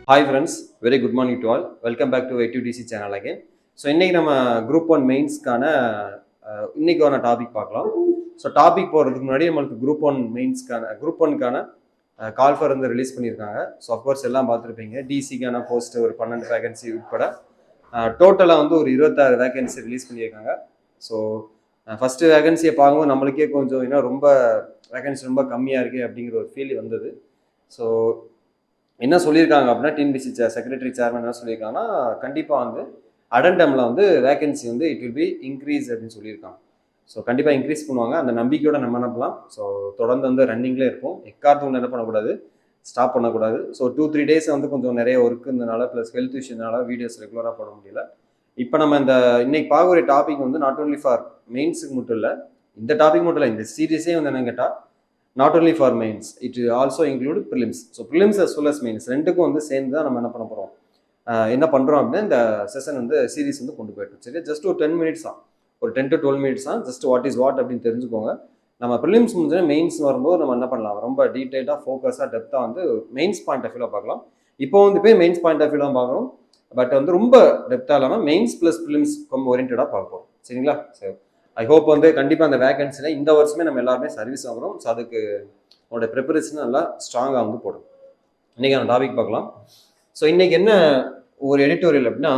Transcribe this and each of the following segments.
Hi friends, very good morning to all. Welcome back to A2DC channel again. So இன்றைக்கி நம்ம group one மெயின்ஸ்க்கான இன்னைக்கான topic பார்க்கலாம். So topic போகிறதுக்கு முன்னாடி நம்மளுக்கு குரூப் ஒன்க்கான கால்ஃபர் வந்து ரிலீஸ் பண்ணியிருக்காங்க. ஸோ அஃப்கோர்ஸ் எல்லாம் பார்த்துருப்பீங்க. டிசிக்கான போஸ்ட் ஒரு 12 வேகன்சி உட்பட டோட்டலாக வந்து ஒரு 26 வேகன்சி ரிலீஸ் பண்ணியிருக்காங்க. ஸோ ஃபஸ்ட்டு வேகன்சியை பார்க்கும்போது நம்மளுக்கே கொஞ்சம் இன்னும் ரொம்ப வேகன்சி ரொம்ப கம்மியாக இருக்குது அப்படிங்கிற ஒரு ஃபீல் வந்தது. ஸோ என்ன சொல்லியிருக்காங்க அப்படின்னா டிஎன்பிசி செக்ரட்டரி சேர்மன் என்ன சொல்லியிருக்காங்கன்னா கண்டிப்பாக வந்து அடண்டமில் வந்து வேகன்சி வந்து இட் வில் பி இன்க்ரீஸ் அப்படின்னு சொல்லியிருக்காங்க. ஸோ கண்டிப்பாக இன்க்ரீஸ் பண்ணுவாங்க. அந்த நம்பிக்கையோட நம்ம என்ன பண்ணலாம். ஸோ தொடர்ந்து வந்து ரன்னிங்லேயே இருக்கும். எக்கார்த்து ஒன்று என்ன பண்ணக்கூடாது, ஸ்டாப் பண்ணக்கூடாது. ஸோ 2-3 டேஸ் வந்து கொஞ்சம் நிறைய ஒர்க் இருந்தனால ப்ளஸ் ஹெல்த் இஷ்யூனால வீடியோஸ் ரெகுலராக போட முடியல. இப்போ நம்ம இந்த இன்னைக்கு பார்க்குற டாபிக் வந்து நாட் ஓன்லி ஃபார் மெயின்ஸுக்கு மட்டும் இல்லை, இந்த டாபிக் மட்டும் இல்லை, இந்த சீரீஸே வந்து என்னன்னு கேட்டால் not only for mains, it also include prelims. So prelims as well as mains ரெண்டுக்கும் வந்து சேர்ந்து தான் நம்ம என்ன பண்ண போகிறோம், என்ன பண்ணுறோம் அப்படின்னா இந்த செஷன் வந்து சீரீஸ் வந்து கொண்டு போயிட்டோம். சரி, ஜஸ்ட் ஒரு 10 மினிட்ஸ் தான், ஒரு 10 to 12 மினிட்ஸ் தான். ஜஸ்ட் வாட் இஸ் வாட் அப்படின்னு தெரிஞ்சுக்கோங்க. நம்ம ப்ரிலிம்ஸ் முடிஞ்சோன்னா மெயின்ஸ் வரும்போது நம்ம என்ன பண்ணலாம், ரொம்ப டீட்டெயிலாக ஃபோக்கஸாக டெப்த்தாக வந்து மெயின்ஸ் பாயிண்ட் ஆஃப் வியூவில் பார்க்கலாம். இப்போ வந்து போய் மெயின்ஸ் பாயிண்ட் ஆஃப் வியூவில் பார்க்குறோம். பட் வந்து ரொம்ப டெப்த்தாக இல்லாமல் மெயின்ஸ் ப்ளஸ் ப்ரிலிம்ஸ் ரொம்ப ஓரியன்டாக பார்ப்போம். சரிங்களா? சரி, ஐ ஹோப் வந்து கண்டிப்பாக அந்த வேகன்சியில் இந்த வருஷமே நம்ம எல்லாருமே சர்வீஸ் ஆகிறோம். ஸோ அதுக்கு உங்களோட ப்ரிப்பரேஷன் நல்லா ஸ்ட்ராங்காக வந்து போடும். இன்றைக்கி அந்த டாபிக் பார்க்கலாம். ஸோ இன்றைக்கி என்ன ஒரு எடிட்டோரியல் அப்படின்னா,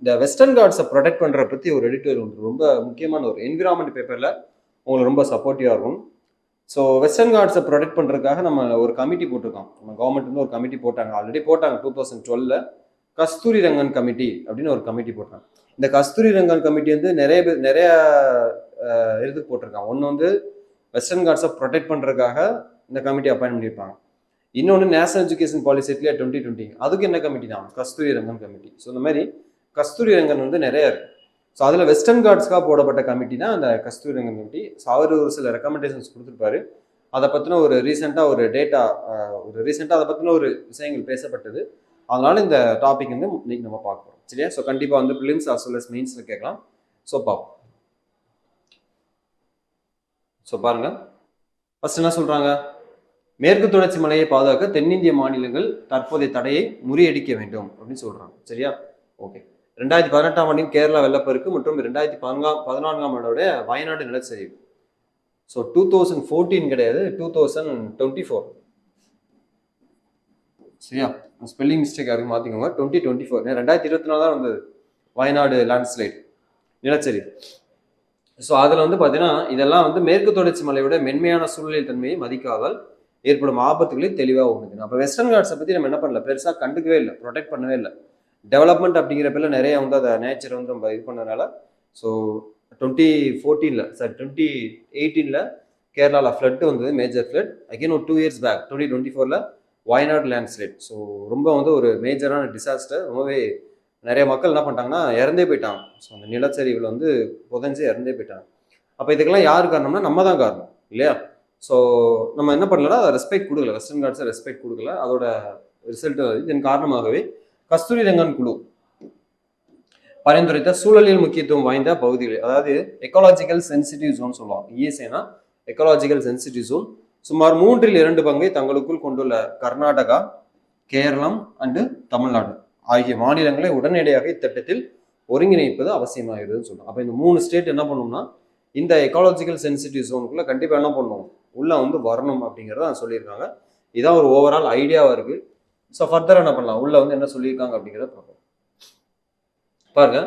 இந்த வெஸ்டர்ன் காட்ஸை ப்ரொடெக்ட் பண்ணுற பற்றி ஒரு எடிட்டோரியல் வந்து ரொம்ப முக்கியமான ஒரு என்விரான்மெண்ட் பேப்பரில் உங்களுக்கு ரொம்ப சப்போர்ட்டிவாக இருக்கும். ஸோ வெஸ்டர்ன் காட்ஸை ப்ரொடெக்ட் பண்ணுறதுக்காக நம்ம ஒரு கமிட்டி போட்டிருக்கோம். நம்ம கவர்மெண்ட் வந்து ஒரு கமிட்டி போட்டாங்க, ஆல்ரெடி போட்டாங்க 2012 கஸ்தூரி ரங்கன் கமிட்டி அப்படின்னு ஒரு கமிட்டி போட்டாங்க. இந்த கஸ்தூரி ரங்கன் கமிட்டி வந்து நிறைய இதுக்கு போட்டிருக்காங்க. ஒன்று வந்து வெஸ்டர்ன் காட்ஸை ப்ரொடெக்ட் பண்ணுறதுக்காக இந்த கமிட்டி அப்பாயின்ட் பண்ணியிருப்பாங்க. இன்னொன்று நேஷனல் எஜுகேஷன் பாலிசி 2020 அதுக்கு என்ன கமிட்டி தான், கஸ்தூரி ரங்கன் கமிட்டி. ஸோ இந்த மாதிரி கஸ்தூரி ரங்கன் வந்து நிறைய இருக்கு. ஸோ அதில் வெஸ்டர்ன் காட்ஸ்க்காக போடப்பட்ட கமிட்டி தான் அந்த கஸ்தூரி ரங்கன் கமிட்டி. ஸோ அவர் ஒரு சில ரெக்கமெண்டேஷன்ஸ் கொடுத்துருப்பாரு. அதை பற்றின ஒரு ரீசெண்டாக அதை பற்றின ஒரு விஷயங்கள் பேசப்பட்டது. அதனால இந்த டாபிக் வந்து இன்னைக்கு நம்ம பார்க்குறோம். சரியா? ஸோ கண்டிப்பாக வந்து ப்ரிலிம்ஸ் அஸ் வெல் அஸ் மெயின்ஸில் கேட்கலாம். ஸோ பார்ப்போம். ஸோ பாருங்க, ஃபர்ஸ்ட் என்ன சொல்றாங்க, மேற்கு தொடர்ச்சி மலையை பாதுகாக்க தென்னிந்திய மாநிலங்கள் தற்போதைய தடையை முறியடிக்க வேண்டும் அப்படின்னு சொல்றாங்க. சரியா? ஓகே. 2018ஆம் ஆண்டின் கேரளா வெள்ளப்பெருக்கு மற்றும் 2014ஆம் ஆண்டோட வயநாடு நிலச்சரிவு. ஸோ 2014 கிடையாது, 2024. சரியா? ஸ்பெல்லிங் மிஸ்டேக் யாருக்கு மாத்திக்கோங்க. 2024 2024 தான் வந்தது வயநாடு லேண்ட்ஸ்லைட் நிலச்சரிவு. ஸோ அதில் வந்து பார்த்தீங்கன்னா இதெல்லாம் வந்து மேற்கு தொடர்ச்சி மலையோட மென்மையான சூழ்நிலை தன்மையை மதிக்காதால் ஏற்படும் ஆபத்துகளை தெளிவாக உணர்ந்து. அப்போ வெஸ்டர்ன் காட்ஸை பற்றி நம்ம என்ன பண்ணல, பெருசாக கண்டுக்கவே இல்லை, ப்ரொடெக்ட் பண்ணவே இல்லை. டெவலப்மெண்ட் அப்படிங்கிற பேரில் நிறைய வந்து அதை நேச்சர் வந்து நம்ம இது பண்ணதுனால. ஸோ 2018 கேரளாவில் ஃப்ளட் வந்தது, மேஜர் ஃப்ளட். அகெயின் ஒரு 2 years back 2024 Wayanad landslide. So ரொம்ப வந்து ஒரு மேஜரான டிசாஸ்டர். ரொம்பவே நிறைய மக்கள் என்ன பண்ணிட்டாங்கன்னா இறந்தே போயிட்டாங்க. ஸோ அந்த நிலச்சரிவில் வந்து புதஞ்சு இறந்தே போயிட்டாங்க. அப்போ இதுக்கெல்லாம் யார் காரணம்னா நம்ம தான் காரணம் இல்லையா? ஸோ நம்ம என்ன பண்ணலன்னா அதை ரெஸ்பெக்ட் கொடுக்கல, வெஸ்டர்ன் காட்ஸை ரெஸ்பெக்ட் கொடுக்கல. அதோட ரிசல்ட் இதன் காரணமாகவே கஸ்தூரி ரங்கன் குழு பரிந்துரைத்த சூழலியல் முக்கியத்துவம் வாய்ந்த பகுதிகள், அதாவது எக்காலஜிக்கல் சென்சிட்டிவ் ஜோன் சொல்லுவாங்க. இஎஸ்ஏனா எக்காலஜிக்கல் சென்சிட்டிவ் ஜோன், சுமார் 3/2 பங்கை தங்களுக்குள் கொண்டுள்ள கர்நாடகா, கேரளம் அண்டு தமிழ்நாடு ஆகிய மாநிலங்களை உடனடியாக இத்திட்டத்தில் ஒருங்கிணைப்பது அவசியமாகிறதுன்னு சொல்லுவோம். அப்போ இந்த 3 ஸ்டேட் என்ன பண்ணணும்னா இந்த எக்காலஜிக்கல் சென்சிட்டிவ் ஜோனுக்குள்ள கண்டிப்பாக என்ன பண்ணணும், உள்ள வந்து வரணும் அப்படிங்கிறத சொல்லியிருக்காங்க. இதான் ஒரு ஓவரால் ஐடியாவாக இருக்கு. ஸோ ஃபர்தர் என்ன பண்ணலாம், உள்ள வந்து என்ன சொல்லியிருக்காங்க அப்படிங்கிறத பார்ப்போம். பாருங்க,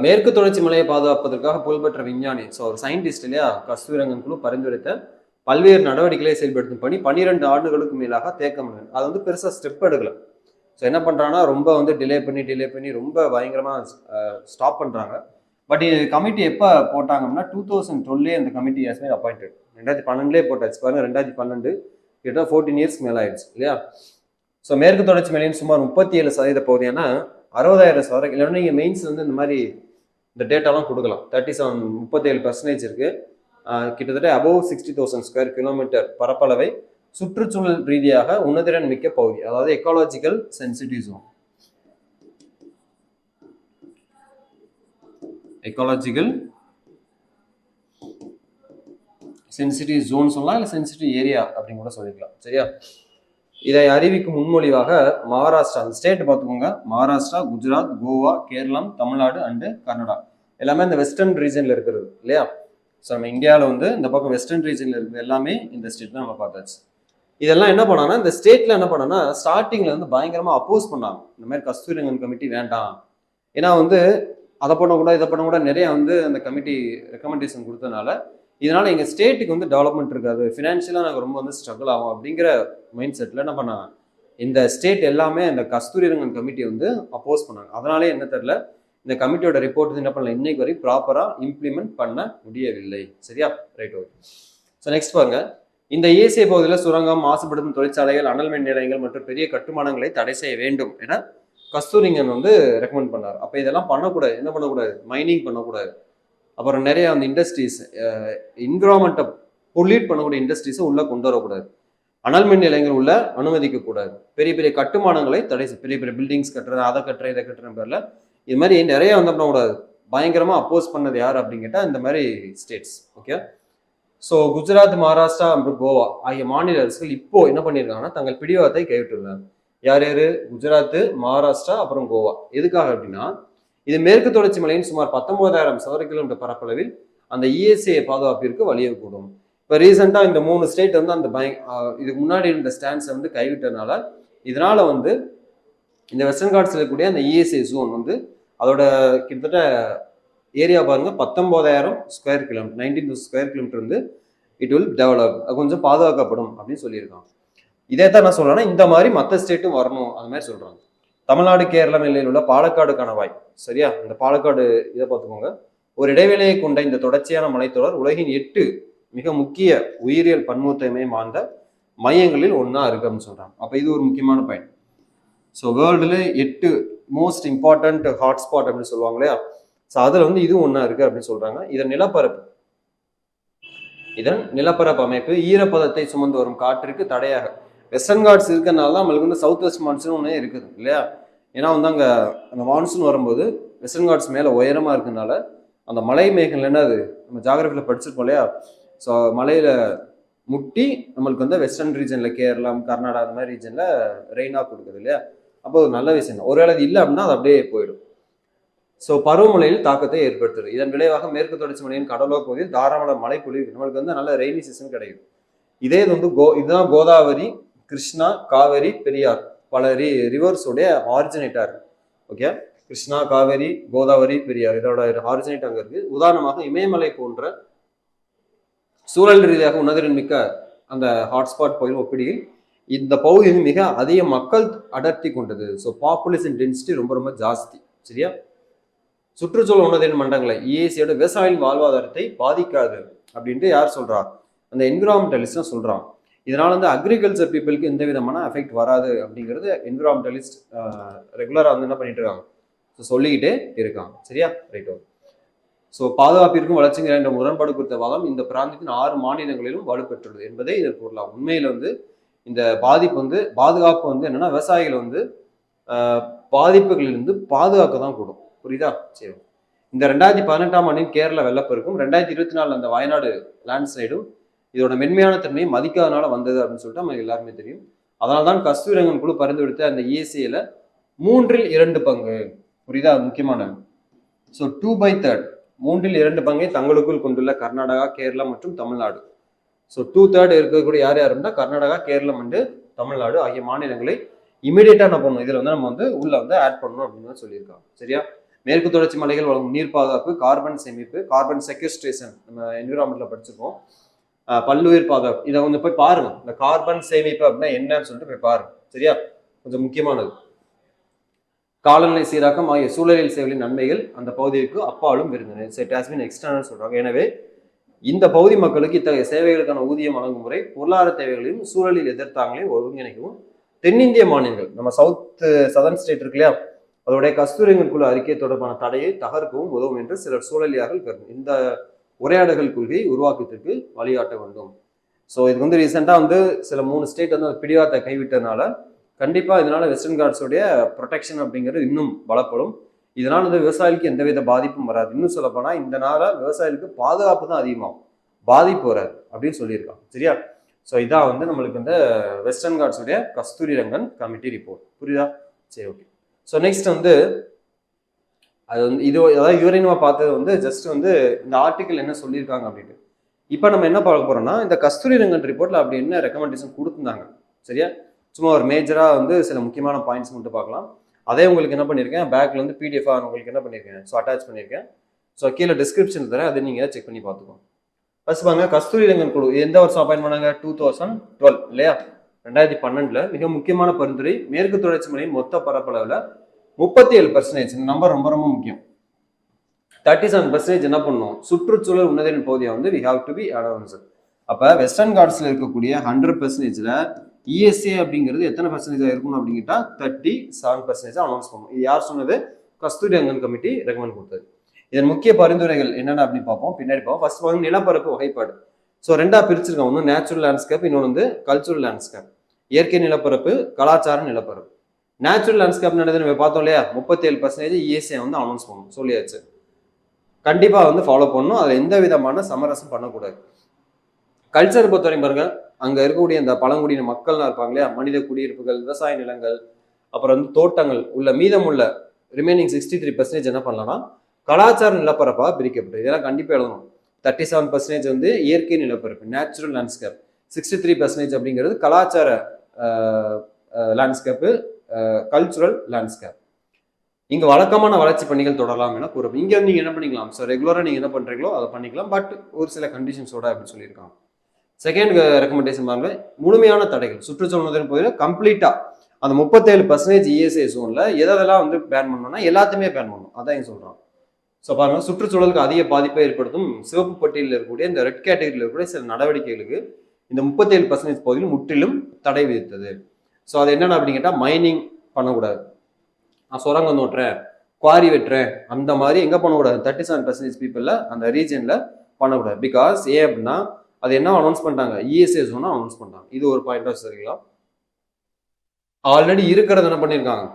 மேற்கு தொடர்ச்சி மலையை பாதுகாப்பதற்காக புகழ்பெற்ற விஞ்ஞானி, ஸோ ஒரு சயின்டிஸ்ட் இல்லையா, கஸ்தூரி ரங்கன் குழு பரிந்துரைத்த பல்வேறு நடவடிக்கைகளை செயல்படுத்தும் பணி 12 ஆண்டுகளுக்கு மேலாக தேக்கம். அது வந்து பெருசாக ஸ்டெப் எடுக்கல. ஸோ என்ன பண்ணுறாங்கன்னா ரொம்ப வந்து டிலே பண்ணி ரொம்ப பயங்கரமாக ஸ்டாப் பண்ணுறாங்க. பட் இது கமிட்டி எப்போ போட்டாங்கன்னா 2012 இந்த கமிட்டி ஹஸ் பீன் அப்பாயிண்டட். 2012 போட்டாச்சு பாருங்க. 2012 கிட்ட 14 இயர்ஸ்க்கு மேலே ஆயிடுச்சு இல்லையா? ஸோ மேற்கு தொடர்ச்சி மலையின் சுமார் 37% பகுதியான 60,000 இல்லைன்னா நீங்கள் மெயின்ஸ் வந்து இந்த மாதிரி இந்த டேட்டாலாம் கொடுக்கலாம். 37% இருக்கு. கிட்டத்தட்ட அபவ் 60,000 ஸ்கொயர் கிலோமீட்டர் பரப்பளவை சுற்றுச்சூழல் ரீதியாக உணர்திறன் மிக்க பகுதி, அதாவது ecological sensitive zone. Ecological sensitive zone சொல்லலாம், இல்லை சென்சிட்டிவ் ஏரியா அப்படின்னு கூட சொல்லிக்கலாம். சரியா? இதை அறிவிக்கும் முன்மொழிவாக மகாராஷ்டிரா, அந்த ஸ்டேட் பார்த்துக்கோங்க, மகாராஷ்டிரா, குஜராத், கோவா, கேரளம், தமிழ்நாடு அண்டு கர்நாடகா எல்லாமே இந்த வெஸ்டர்ன் ரீஜன்ல இருக்கிறது இல்லையா. ஸோ நம்ம இந்தியாவில் வந்து இந்த பக்கம் வெஸ்டர்ன் ரீஜன்ல இருக்கிறது எல்லாமே இந்த ஸ்டேட் தான் நம்ம பார்த்தாச்சு. இதெல்லாம் என்ன பண்ணாங்கன்னா இந்த ஸ்டேட்ல என்ன பண்ணான்னா ஸ்டார்டிங்ல வந்து பயங்கரமா அப்போஸ் பண்ணாங்க, இந்த மாதிரி கஸ்தூரிரங்கன் கமிட்டி வேண்டாம், ஏன்னா வந்து அதை பண்ணக்கூடாது இதை பண்ணக்கூடாது நிறைய வந்து அந்த கமிட்டி ரெக்கமெண்டேஷன் கொடுத்தனால இதனால எங்க ஸ்டேட்டுக்கு வந்து டெவலப்மெண்ட் இருக்காது, ஃபினான்ஷியலாக நாங்கள் ரொம்ப வந்து ஸ்ட்ரகிள் ஆகும் அப்படிங்கிற மைண்ட் செட்டில் என்ன பண்ணாங்க, இந்த ஸ்டேட் எல்லாமே இந்த கஸ்தூரிரங்கன் கமிட்டி வந்து அப்போஸ் பண்ணாங்க. அதனாலே என்ன தெரியல, இந்த கமிட்டியோட ரிப்போர்ட் வந்து என்ன பண்ணல, இன்னைக்கு வரை ப்ராப்பராக இம்ப்ளிமெண்ட் பண்ண முடியவில்லை. சரியா, ரைட், ஓகே. ஸோ நெக்ஸ்ட் பாருங்க, இந்த ஏசிய பகுதியில் சுரங்கம், மாசுபடுத்தும் தொழிற்சாலைகள், அனல் மின் நிலையங்கள் மற்றும் பெரிய கட்டுமானங்களை தடை செய்ய வேண்டும் என கஸ்தூரிரங்கன் வந்து ரெக்கமெண்ட் பண்ணார். அப்போ இதெல்லாம் பண்ணக்கூடாது, என்ன பண்ணக்கூடாது, மைனிங் பண்ணக்கூடாது, அப்புறம் நிறைய அந்த இண்டஸ்ட்ரீஸ் என்விரான்மெண்ட்டை பொல்யூட் பண்ணக்கூடிய இண்டஸ்ட்ரீஸை உள்ள கொண்டு வரக்கூடாது, அனல் மின் நிலையங்கள் உள்ள அனுமதிக்க கூடாது, பெரிய பெரிய கட்டுமானங்களை தடை, பெரிய பெரிய பில்டிங்ஸ் கட்டுறது, அதை கட்டுற இதை கட்டுற பேர்ல இது மாதிரி நிறைய வந்து பண்ணக்கூடாது. பயங்கரமா அப்போஸ் பண்ணது யார் அப்படின்னு கேட்டால் இந்த மாதிரி states. Okay, so Gujarat, Maharashtra மற்றும் கோவா ஆகிய மாநில அரசுகள் இப்போ என்ன பண்ணியிருக்காங்கன்னா தங்கள் பிடிவாதத்தை கைவிட்டுள்ளாங்க. யார் யாரு, குஜராத், மகாராஷ்டிரா அப்புறம் கோவா. எதுக்காக அப்படின்னா இது மேற்கு தொடர்ச்சி மலையின் சுமார் 19,000 சதுர கிலோமீட்டர் பரப்பளவில் அந்த இஎஸ்ஏ பாதுகாப்பிற்கு வழியக்கூடும். இப்போ ரீசெண்டாக இந்த 3 ஸ்டேட் வந்து அந்த இதுக்கு முன்னாடி இருந்த ஸ்டாண்ட்ஸை வந்து கைவிட்டதுனால இதனால வந்து இந்த வெஸ்டர்ன் காட்ஸில் இருக்கக்கூடிய அந்த இஎஸ்ஏ ஜோன் வந்து அதோட கிட்டத்தட்ட ஏரியா பாருங்க 19,000 ஸ்கொயர் கிலோமீட்டர், 19 ஸ்கொயர் கிலோமீட்டர் வந்து இட் வில் டெவலப், கொஞ்சம் பாதுகாக்கப்படும் அப்படின்னு சொல்லியிருக்காங்க. இதே தான் நான் சொல்றேன்னா இந்த மாதிரி மற்ற ஸ்டேட்டும் வரணும் அந்த மாதிரி சொல்றாங்க. தமிழ்நாடு, கேரளம் எல்லையில் உள்ள பாலக்காடு கணவாய், சரியா, இந்த பாலக்காடு இதை பார்த்துக்கோங்க, ஒரு இடைவேளையை கொண்ட இந்த தொடர்ச்சியான மலைத்தொடர் உலகின் 8 மிக முக்கிய உயிரியல் பன்முகத்தன்மை மார்ந்த மையங்களில் ஒன்றா இருக்கு அப்படின்னு சொல்றாங்க. அப்போ இது ஒரு முக்கியமான பாயிண்ட். ஸோ வேர்ல்டுல 8 மோஸ்ட் இம்பார்ட்டன்ட் ஹாட்ஸ்பாட் அப்படின்னு சொல்லுவாங்க இல்லையா, ஸோ அதில் வந்து இதுவும் ஒன்றா இருக்கு அப்படின்னு சொல்றாங்க. இதன் நிலப்பரப்பு அமைப்பு ஈரப்பதத்தை சுமந்து வரும் காற்றிற்கு தடையாக, வெஸ்டர்ன் காட்ஸ் இருக்கிறதுனால தான் நம்மளுக்கு வந்து சவுத் வெஸ்ட் மான்சூன் ஒன்றே இருக்குது இல்லையா. ஏன்னா வந்து அங்கே அந்த மான்சூன் வரும்போது வெஸ்டர்ன் காட்ஸ் மேலே உயரமாக இருக்கிறதுனால அந்த மலை மேகங்கள் என்ன, அது நம்ம ஜாகிரபியில் படிச்சிருப்போம் இல்லையா. ஸோ மலையில முட்டி நம்மளுக்கு வந்து வெஸ்டர்ன் ரீஜனில் கேரளம், கர்நாடகா அந்த மாதிரி ரீஜனில் ரெயினாக கொடுக்குது இல்லையா. அப்போ ஒரு நல்ல விஷயம் தான். ஒருவேளை அது இல்லை அப்படின்னா அது அப்படியே போயிடும். ஸோ பருவமழையில் தாக்கத்தை ஏற்படுத்துது. இதன் விளைவாக மேற்கு தொடர்ச்சி மலையின் கடலோர பகுதியில் தாராள மழை பொழிவு, நம்மளுக்கு வந்து நல்ல ரெய்னி சீசன் கிடைக்கும். இதே இது வந்து இதுதான் கோதாவரி, கிருஷ்ணா, காவேரி, பெரியார் பல ரிவர்ஸோடைய ஆரிஜினேட்டா இருக்கு. ஓகே, கிருஷ்ணா, காவேரி, கோதாவரி, பெரியார் இதோட ஆரிஜினேட் அங்கே இருக்கு. உதாரணமாக இமயமலை போன்ற சூழல் ரீதியாக உன்னதரின் மிக்க அந்த ஹாட்ஸ்பாட் பகுதியில் ஒப்பிடியில் இந்த பகுதி மிக அதிக மக்கள் அடர்த்தி கொண்டது. ஸோ பாப்புலேஷன் டென்சிட்டி ரொம்ப ரொம்ப ஜாஸ்தி. சரியா, சுற்றுச்சூழல் உன்னதரின் மண்டங்களை இஏசியோட விவசாயிகளின் வாழ்வாதாரத்தை பாதிக்காது அப்படின்ட்டு யார் சொல்றா, அந்த என்விரான்மெண்டலிஸ்ட் சொல்றான். இதனால வந்து அக்ரிகல்ச்சர் பீப்புளுக்கு எந்த விதமான எஃபெக்ட் வராது அப்படிங்கிறது என்விரான்மெண்டலிஸ்ட் ரெகுலராக வந்து என்ன பண்ணிட்டு இருக்காங்க, ஸோ சொல்லிக்கிட்டே இருக்காங்க. சரியா, ரைட், ஓகே. ஸோ பாதுகாப்பிற்கும் வளர்ச்சிங்கிற என்ற முரண்பாடு குறித்த வாதம் இந்த பிராந்தியத்தின் 6 மாநிலங்களிலும் வலுப்பெற்றுள்ளது என்பதே இதன் பொருளாகும். உண்மையில வந்து இந்த பாதுகாப்பு வந்து என்னன்னா விவசாயிகளை வந்து பாதிப்புகளிலிருந்து பாதுகாக்க தான் கூடும். புரியுதா? சரி, இந்த 2018ஆம் ஆண்டின் கேரள வெள்ளப்பெருக்கும் 2024 அந்த வயநாடு லேண்ட்ஸ்லைடும் இதோட மென்மையான தன்மையை மதிக்காதனால வந்தது அப்படின்னு சொல்லிட்டு நமக்கு எல்லாருமே தெரியும். அதனால தான் கஸ்தூரிரங்கன் குழு பரிந்துரைத்த அந்த இஎஸ்ஏல 3/2 பங்கு, புரியுதா, முக்கியமான. ஸோ 2/3, 3/2 பங்கை தங்களுக்குள் கொண்டுள்ள கர்நாடகா, கேரளம் மற்றும் தமிழ்நாடு. ஸோ 2/3 இருக்கக்கூடிய யார் யாருன்னா கர்நாடகா, கேரளம் அண்டு தமிழ்நாடு ஆகிய மாநிலங்களை இமீடியட்டா என்ன பண்ணணும், இதுல வந்து நம்ம வந்து உள்ள வந்து ஆட் பண்ணணும் அப்படின்னு சொல்லியிருக்காங்க. சரியா, மேற்கு தொடர்ச்சி மலைகள் வழங்கும் நீர் பாதுகாப்பு, கார்பன் சேமிப்பு, கார்பன் செக்யூஸ்ட்ரேஷன் நம்ம என்விரான்மெண்ட்ல படிச்சிருக்கோம், பல்லுயிர் பாதுகாப்பு, இதை கொஞ்சம் போய் பாருங்க. இந்த கார்பன் சேமிப்பு அப்படின்னா என்னன்னு சொல்லிட்டு போய் பாருங்க. சரியா, கொஞ்சம் முக்கியமானது. காலநிலை சீராக்கம் ஆகிய சூழலியல் சேவைகளின் நன்மைகள் அந்த பகுதிக்கு அப்பாலும் இருந்தன. இட் ஹாஸ் பீன் எக்ஸ்டர்னல் சொல்றாங்க. எனவே இந்த பகுதி மக்களுக்கு இத்தகைய சேவைகளுக்கான ஊதியம் வழங்கும் முறை பொருளாதார தேவைகளையும் சூழலில் எதிர்த்தாங்களையும் ஒருங்கிணைக்கவும் தென்னிந்திய மாநிலங்கள், நம்ம சதர்ன் ஸ்டேட் இருக்கு இல்லையா, அதோடைய கஸ்தூரிரங்கன் குழு அறிக்கை தொடர்பான தடையை தகர்க்கவும் உதவும் என்று சிலர் சூழலியார்கள் கருது இந்த உரையாடல்கள் கொள்கையை உருவாக்கத்திற்கு வழிகாட்ட வேண்டும். ஸோ இதுக்கு வந்து ரீசெண்டாக வந்து சில 3 ஸ்டேட் வந்து பிடிவாதத்தை கைவிட்டதுனால கண்டிப்பாக இதனால வெஸ்டர்ன் காட்ஸோடைய ப்ரொடெக்ஷன் அப்படிங்கிறது இன்னும் பலப்படும். இதனால வந்து விவசாயிகளுக்கு எந்தவித பாதிப்பும் வராது. இன்னும் சொல்லப்போனால் இந்த நாள விவசாயிகளுக்கு பாதுகாப்பு தான் அதிகமாகும், பாதிப்பு வராது அப்படின்னு சொல்லியிருக்காங்க. சரியா, ஸோ இதான் வந்து நம்மளுக்கு இந்த வெஸ்டர்ன் காட்ஸுடைய கஸ்தூரிரங்கன் கமிட்டி ரிப்போர்ட். புரியுதா? சரி, ஓகே. ஸோ நெக்ஸ்ட் வந்து அது வந்து அதாவது இதுவரை நம்ம பார்த்தது வந்து ஜஸ்ட் வந்து இந்த ஆர்டிக்கல் என்ன சொல்லியிருக்காங்க அப்படின்ட்டு. இப்போ நம்ம என்ன பார்க்க போறோம்னா, இந்த கஸ்தூரிரங்கன் ரிப்போர்ட்ல அப்படி என்ன ரெக்கமெண்டேஷன் கொடுத்துருந்தாங்க, சரியா? சும்மா ஒரு மேஜராக வந்து சில முக்கியமான பாயிண்ட்ஸ் மட்டும் பார்க்கலாம். அதே உங்களுக்கு என்ன பண்ணியிருக்கேன், பேக்ல வந்து பிடிஎஃப் உங்களுக்கு என்ன பண்ணியிருக்கேன், ஸோ அட்டாச் பண்ணியிருக்கேன். ஸோ கீழே டிஸ்கிரிப்ஷன் தரேன், அதை நீங்கள் செக் பண்ணி பார்த்துக்கோங்க. ஃபர்ஸ்ட் பாருங்க, கஸ்தூரிரங்கன் குழு எந்த வருஷம் அப்பாயின் பண்ணாங்க? 2012 இல்லையா? 2012 மிக முக்கியமான பரிந்துரை மேற்கு தொடர்ச்சி மலையின் மொத்த பரப்பளவில் 37%. இந்த நம்பர் ரொம்ப ரொம்ப முக்கியம். 37% என்ன பண்ணும்? சுற்றுச்சூழல் உன்னதின் பகுதியை வந்து we have to be allowance. அப்போ வெஸ்டர்ன் காட்ஸ்ல இருக்கக்கூடிய 100%ல இஎஸ்ஏ அப்படிங்கிறது எத்தனை பர்சன்டேஜ் இருக்கணும் அப்படிங்கிட்டா 37% அனௌன்ஸ் பண்ணும். இது யார் சொன்னது? கஸ்தூரிரங்கன் கமிட்டி ரெக்கமெண்ட் கொடுத்தது. இதன் முக்கிய பரிந்துரைகள் என்னென்ன அப்படின்னு பார்ப்போம், பின்னாடி பார்ப்போம். ஃபர்ஸ்ட் வந்து நிலப்பரப்பு வகைப்பாடு. ஸோ ரெண்டா பிரிச்சிருக்கோம், ஒன்று நேச்சுரல் லேண்ட்ஸ்கேப், இன்னொன்று வந்து கல்ச்சுரல் லேண்ட்ஸ்கேப். இயற்கை நிலப்பரப்பு, கலாச்சார நிலப்பரப்பு. நேச்சுரல் லேண்ட்ஸ்கேப் நடந்தது நம்ம பார்த்தோம் இல்லையா? 37% இஎஸ்ஏ வந்து அனௌன்ஸ் பண்ணணும், சொல்லியாச்சு. கண்டிப்பாக வந்து ஃபாலோ பண்ணணும், அதில் எந்த விதமான சமரசம் பண்ணக்கூடாது. கல்ச்சர் பொறுத்தவரைக்கும் பாருங்க, அங்கே இருக்கக்கூடிய இந்த பழங்குடியின மக்கள்லாம் இருப்பாங்க இல்லையா? மனித குடியிருப்புகள், விவசாய நிலங்கள், அப்புறம் வந்து தோட்டங்கள் உள்ள மீதமுள்ள ரிமைனிங் 63% என்ன பண்ணலாம்னா கலாச்சார நிலப்பரப்பாக பிரிக்கப்பட்டது. இதெல்லாம் கண்டிப்பாக எழுதணும். 37% வந்து இயற்கை நிலப்பரப்பு, நேச்சுரல் லேண்ட்ஸ்கேப். 63% அப்படிங்கிறது கலாச்சார லேண்ட்ஸ்கேப்பு, கல்ச்சுரல் லேண்ட்ஸ்கேப். இங்க வழக்கமான வளர்ச்சி பணிகள் தொடரலாம் என கூறும். இங்க நீங்க என்ன பண்ணிக்கலாம்? ஸோ ரெகுலரா நீங்க என்ன பண்றீங்களோ அதை பண்ணிக்கலாம், பட் ஒரு சில கண்டிஷன்ஸோட அப்படின்னு சொல்லியிருக்காங்க. செகண்ட் ரெக்கமெண்டேஷன் பாருங்க, முழுமையான தடைகள் சுற்றுச்சூழல் பகுதியில் கம்ப்ளீட்டா அந்த 37% இஎஸ்ஏ ஜோன்ல எதெல்லாம் வந்து பேன் பண்ணணும்னா எல்லாத்தையுமே பேன் பண்ணணும், அதான் சொல்றான். ஸோ பாருங்க, சுற்றுச்சூழலுக்கு அதிக பாதிப்பை ஏற்படுத்தும் சிவப்பு பட்டியலில் இருக்கக்கூடிய இந்த ரெட் கேட்டகரியில் இருக்கக்கூடிய சில நடவடிக்கைகளுக்கு இந்த 37% பகுதியில் முற்றிலும் தடை விதித்தது. ஸோ அது என்னென்ன அப்படின்னு கேட்டால், மைனிங் பண்ணக்கூடாது, நான் சுரங்கம் நோட்டுறேன், குவாரி வெட்டுறேன், அந்த மாதிரி எங்கே பண்ணக்கூடாது? 37% பீப்புளில் அந்த ரீஜனில் பண்ணக்கூடாது. பிகாஸ் ஏன் அப்படின்னா அது என்ன அனௌன்ஸ் பண்ணிட்டாங்க? இஎஸ்ஏ ஜோனை அனௌன்ஸ் பண்ணிட்டாங்க. இது ஒரு பாயிண்ட் ஆஃப் சரிங்களா? ஆல்ரெடி இருக்கிறது என்ன பண்ணியிருக்காங்க?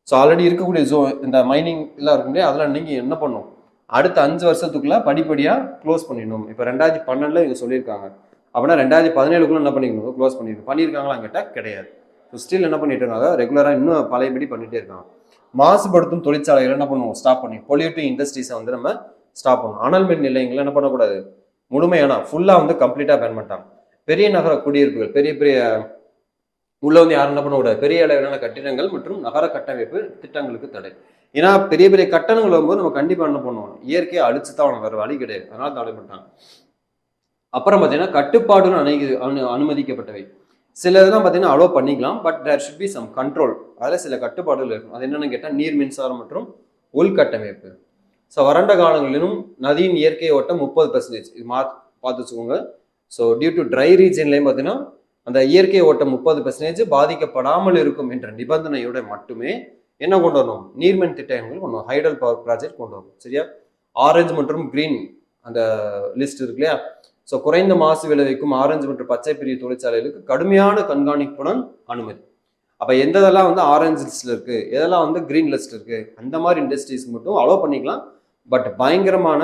ஸோ ஆல்ரெடி இருக்கக்கூடிய இந்த மைனிங் எல்லாம் இருக்கு இல்லையா? அதெல்லாம் நீங்கள் என்ன பண்ணும்? அடுத்த 5 வருஷத்துக்குள்ள படிப்படியாக க்ளோஸ் பண்ணிடணும். இப்போ 2012 இவங்க சொல்லியிருக்காங்க அப்படின்னா 2017 என்ன பண்ணிக்கணும்? க்ளோஸ் பண்ணியிருக்காங்களான்னு கேட்டால் கிடையாது. ஸோ ஸ்டில் என்ன பண்ணிட்டு இருக்காங்க? ரெகுலராக இன்னும் பழையபடி பண்ணிட்டே இருக்காங்க. மாசுபடுத்தும் தொழிற்சாலைகள் என்ன பண்ணுவோம்? ஸ்டாப் பண்ணி பொல்யூட்டிங் இண்டஸ்ட்ரீஸை வந்து நம்ம ஸ்டாப் பண்ணணும். அனல் மின் நிலையங்களை என்ன பண்ணக்கூடாது? முழுமையான ஃபுல்லாக வந்து கம்ப்ளீட்டாக பேன் பண்ணிட்டாங்க. பெரிய நகர குடியிருப்புகள், பெரிய பெரிய உள்ள வந்து யாரும் என்ன பண்ணக்கூடாது? பெரிய அளவிலான கட்டிடங்கள் மற்றும் நகர கட்டமைப்பு திட்டங்களுக்கு தடை. ஏன்னா பெரிய பெரிய கட்டணங்கள் வரும்போது நம்ம கண்டிப்பாக என்ன பண்ணுவோம்? இயற்கையை அழிச்சு தான் வேற வழி கிடையாது, அதனால தடை பண்ணிட்டாங்க. அப்புறம் பார்த்தீங்கன்னா கட்டுப்பாடுன்னு அனுமதிக்கப்பட்டவை. சில இதெல்லாம் பார்த்தீங்கன்னா அலோவ் பண்ணிக்கலாம், but there should be some control. அதில் சில கட்டுப்பாடுகள் இருக்கும். அது என்னென்னு கேட்டால் நீர் மின்சாரம் மற்றும் உள்கட்டமைப்பு. ஸோ வறண்ட காலங்களிலும் நதியின் இயற்கை ஓட்டம் 30%. இது பார்த்து வச்சுக்கோங்க. ஸோ டியூ டு ட்ரை ரீஜன்லையும் பார்த்தீங்கன்னா அந்த இயற்கை ஓட்டம் 30% பாதிக்கப்படாமல் இருக்கும் என்ற நிபந்தனையோட மட்டுமே என்ன கொண்டு வரணும்? நீர்மின் திட்டங்கள் கொண்டு வரணும், ஹைடல் பவர் ப்ராஜெக்ட் கொண்டு வரணும், சரியா? ஆரஞ்சு மற்றும் கிரீன் அந்த லிஸ்ட் இருக்கு இல்லையா? ஸோ குறைந்த மாசு விளைவிக்கும் ஆரஞ்சு மற்றும் பச்சை பிரிவு தொழிற்சாலைகளுக்கு கடுமையான கண்காணிப்புடன் அனுமதி. அப்போ எந்தெல்லாம் வந்து ஆரஞ்சு லிஸ்ட்ல இருக்கு, எதெல்லாம் வந்து கிரீன் லிஸ்ட் இருக்கு, அந்த மாதிரி இண்டஸ்ட்ரீஸ்க்கு மட்டும் அலோவ் பண்ணிக்கலாம். பட் பயங்கரமான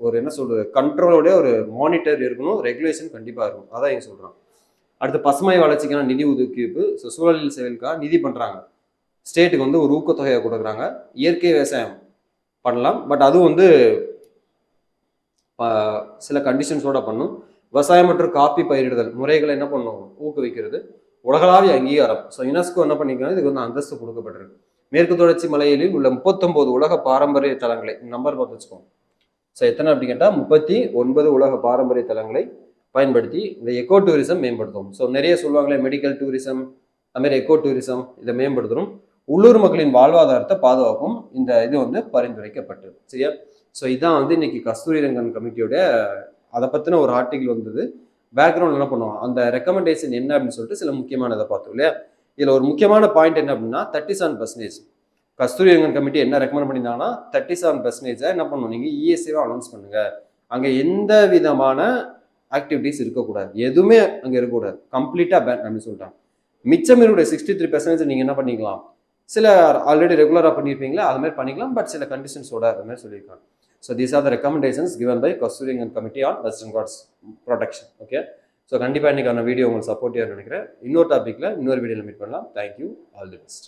ஒரு என்ன சொல்றது, கண்ட்ரோலோட ஒரு மானிட்டர் இருக்கணும், ரெகுலேஷன் கண்டிப்பாக இருக்கும், அதான் இங்க சொல்றான். அடுத்து பசுமை வளர்ச்சிக்கான நிதி ஒதுக்கீடு. ஸோ சூழலியல் செயலுக்காக நிதி பண்றாங்க, ஸ்டேட்டுக்கு வந்து ஒரு ஊக்கத்தொகையை கொடுக்குறாங்க. இயற்கை விவசாயம் பண்ணலாம், பட் அதுவும் வந்து சில கண்டிஷன்ஸோட பண்ணும். விவசாயம் மற்றும் காப்பி பயிரிடுதல் முறைகளை என்ன பண்ணும்? ஊக்குவிக்கிறது. உலகளாவிய அங்கீகாரம். ஸோ யுனெஸ்கோ என்ன பண்ணிக்கிறாங்க? இதுக்கு வந்து அந்தஸ்து கொடுக்கப்பட்டிருக்கு. மேற்கு தொடர்ச்சி மலையில் உள்ள 39 உலக பாரம்பரிய தலங்களை நம்பர் பார்த்து வச்சுக்கோங்க. ஸோ எத்தனை அப்படின்னு கேட்டால் 39 உலக பாரம்பரிய தலங்களை பயன்படுத்தி இந்த எக்கோ டூரிசம் மேம்படுத்தும். ஸோ நிறைய சொல்லுவாங்களே, மெடிக்கல் டூரிசம், அதுமாதிரி எக்கோ டூரிசம், இதை மேம்படுத்தணும். உள்ளூர் மக்களின் வாழ்வாதாரத்தை பாதுகாக்கும் இந்த இது வந்து பரிந்துரைக்கப்பட்டது, சரியா? ஸோ இதான் வந்து இன்னைக்கு கஸ்தூரிரங்கன் கமிட்டியோட அதை பற்றின ஒரு ஆர்டிகிள் வந்தது. பேக்ரவுண்ட் என்ன பண்ணுவோம், அந்த ரெக்கமெண்டேஷன் என்ன அப்படின்னு சொல்லிட்டு சில முக்கியமானதை பார்த்தோம் இல்லையா? இதில் ஒரு முக்கியமான பாயிண்ட் என்ன அப்படின்னா 37%. கஸ்தூரிரங்கன் கமிட்டி என்ன ரெக்கமெண்ட் பண்ணியிருந்தாங்கன்னா 37% என்ன பண்ணணும்? நீங்கள் இஎஸ்ஏவை அனௌன்ஸ் பண்ணுங்க, அங்கே எந்த விதமான ஆக்டிவிட்டிஸ் இருக்கக்கூடாது, எதுவுமே அங்கே இருக்கக்கூடாது, கம்ப்ளீட்டாக பேன் அப்படின்னு சொல்லிட்டாங்க. மிச்சம் என்னுடைய 63% நீங்கள் என்ன பண்ணிக்கலாம்? சில ஆல்ரெடி ரெகுலராக பண்ணியிருப்பீங்களா, அது மாதிரி பண்ணிக்கலாம், பட் சில கண்டிஷன்ஸோட அது மாதிரி சொல்லியிருக்காங்க. So these are the recommendations given by Kasturirangan committee on western ghats protection. Okay, so கண்டிப்பாக இன்றைக்கான வீடியோ உங்களுக்கு சப்போர்ட்டிவாக நினைக்கிறேன். இன்னொரு டாப்பிக்கில் இன்னொரு வீடியோவில் மீட் பண்ணலாம். தேங்க்யூ. All the best.